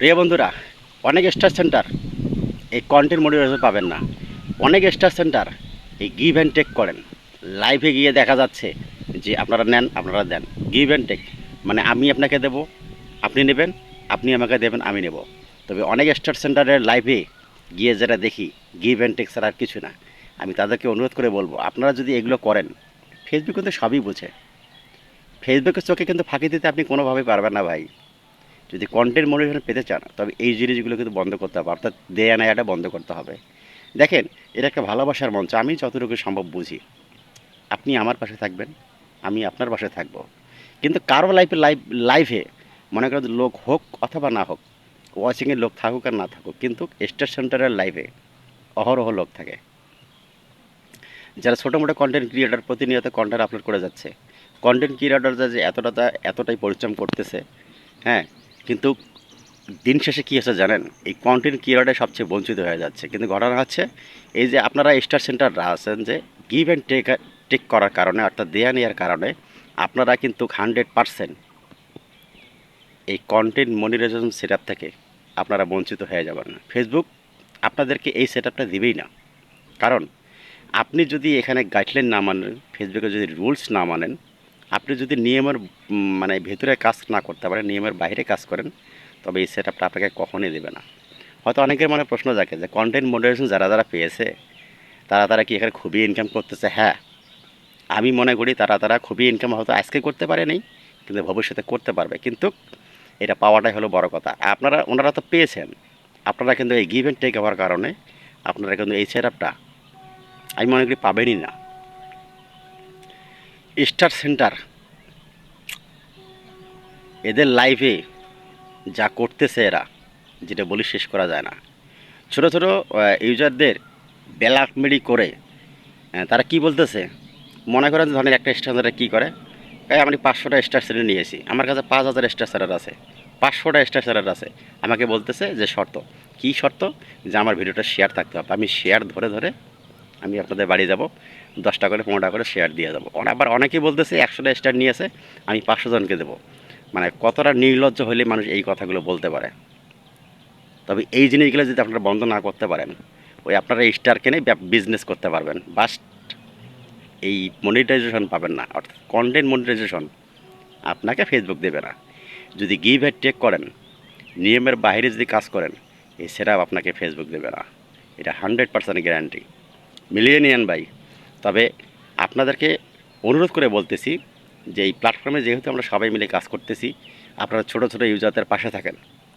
প্রিয় বন্ধুরা, অনেক স্টার সেন্টার এই কন্টেন্ট মোটিভেশন পাবেন না। অনেক স্টার সেন্টার এই গিভ অ্যান্ড টেক করেন। লাইভে গিয়ে দেখা যাচ্ছে যে আপনারা নেন, আপনারা দেন। গিভ অ্যান্ড টেক মানে আমি আপনাকে দেব, আপনি নেবেন, আপনি আমাকে দেবেন, আমি নেব। তবে অনেক স্টার সেন্টারের লাইভে গিয়ে যেটা দেখি, গিভ অ্যান্ড টেক ছাড়া আর কিছু না। আমি তাদেরকে অনুরোধ করে বলবো, আপনারা যদি এগুলো করেন, ফেসবুক কিন্তু সবই বোঝে। ফেসবুকের চোখে কিন্তু ফাঁকি দিতে আপনি কোনোভাবেই পারবেন না ভাই। যদি কন্টেন্ট মনিটরেশন পেতে চান তবে এই জিনিসগুলো কিন্তু বন্ধ করতে হবে, অর্থাৎ দেয়া নেয়াটা বন্ধ করতে হবে। দেখেন, এটা একটা ভালোবাসার মঞ্চ, আমি যতটুকু সম্ভব বুঝি। আপনি আমার পাশে থাকবেন, আমি আপনার পাশে থাকব। কিন্তু কারো লাইফে মনে করেন লোক হোক অথবা না হোক, ওয়াচিংয়ের লোক থাকুক আর না থাকুক, কিন্তু স্টার সেন্টারের লাইভে অহরহ লোক থাকে, যারা ছোটো মোটো কন্টেন্ট ক্রিয়েটার প্রতিনিয়ত কন্টেন্ট আপলোড করে যাচ্ছে। কন্টেন্ট ক্রিয়েটাররা যে এতটাই পরিশ্রম করতেছে, হ্যাঁ, কিন্তু দিন শেষে কী হচ্ছে জানেন? এই কন্টেন্ট ক্রিয়েটর সবচেয়ে বঞ্চিত হয়ে যাচ্ছে। কিন্তু ঘটনা হচ্ছে এই যে আপনারা স্টার সেন্টাররা আছেন যে গিভ অ্যান্ড টেক করার কারণে, অর্থাৎ দেয়া নেওয়ার কারণে আপনারা কিন্তু 100% এই কন্টেন্ট মনিটাইজেশন সেট আপ থেকে আপনারা বঞ্চিত হয়ে যাবেন না। ফেসবুক আপনাদেরকে এই সেট আপটা দিবেই না। কারণ আপনি যদি এখানে গাইডলাইন না মানেন, ফেসবুকে যদি রুলস না মানেন, আপনি যদি নিয়মের মানে ভেতরে কাজ না করতে পারেন, নিয়মের বাইরে কাজ করেন, তবে এই সেট আপটা আপনাকে কখনোই দেবে না। হয়তো অনেকের মনে প্রশ্ন জাগে যে কন্টেন্ট মডারেশন যারা পেয়েছে তারা কি এখানে খুবই ইনকাম করতেছে? হ্যাঁ, আমি মনে করি তারা খুবই ইনকাম হয়তো আজকে করতে পারেনি, কিন্তু ভবিষ্যতে করতে পারবে। কিন্তু এটা পাওয়াটাই হলো বড় কথা। ওনারা তো পেয়েছেন, আপনারা কিন্তু এই গিভ অ্যান্ড টেক হওয়ার কারণে আপনারা কিন্তু এই সেট আপটা আমি মনে করি পাবেনই না। স্টার সেন্টার এদের লাইভে যা করতেছে এরা, যেটা বলি শেষ করা যায় না। ছোটো ছোটো ইউজারদের ব্ল্যাকমেলি করে তারা কি বলতেছে, মনে করেন ধরেন একটা স্টার কী করে, আমি 500টা স্টার সেলার নিয়েছি, আমার কাছে 5,000 স্টার সেলার আছে, 500টা স্টার সেলার আছে। আমাকে বলতেছে যে শর্ত, কী শর্ত? যে আমার ভিডিওটা শেয়ার থাকতে হবে। আমি শেয়ার ধরে ধরে আমি আপনাদের বাড়ি যাব, 10টা করে 15টা করে শেয়ার দিয়ে যাবো। আবার অনেকেই বলতেছে 100টা স্টার নিয়েছে, আমি 500 জনকে দেবো। মানে কতটা নির্লজ্জ হলে মানুষ এই কথাগুলো বলতে পারে? তবে এই জিনিসগুলো যদি আপনারা বন্ধ না করতে পারেন, ওই আপনারা স্টার কিনে বিজনেস করতে পারবেন, বাস এই মনিটাইজেশন পাবেন না, অর্থাৎ কন্টেন্ট মনিটাইজেশন আপনাকে ফেসবুক দেবে না। যদি গিভ অ্যান্ড টেক করেন, নিয়মের বাইরে যদি কাজ করেন, এই সেটআপ আপনাকে ফেসবুক দেবে না। এটা 100% গ্যারান্টি। মিলিয়ে নিয়েন ভাই। তবে আপনাদেরকে অনুরোধ করে বলতেছি যে এই প্ল্যাটফর্মে যেহেতু আমরা সবাই মিলে কাজ করতেছি, আপনারা ছোটো ছোটো ইউজারদের পাশে থাকেন।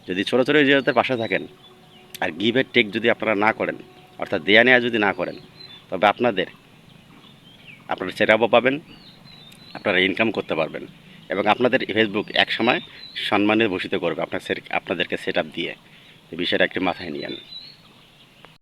যদি ছোটো ছোটো ইউজারদের পাশে থাকেন আর গিভ অ্যান্ড টেক যদি আপনারা না করেন, অর্থাৎ দেয়া নেয়া যদি না করেন, তবে আপনারা সেটআপও পাবেন, আপনারা ইনকাম করতে পারবেন, এবং আপনাদের ফেসবুক একসময় সম্মানে ভূষিত করবে আপনাদেরকে সেট আপ দিয়ে। এই বিষয়টা একটু মাথায় নিয়েন।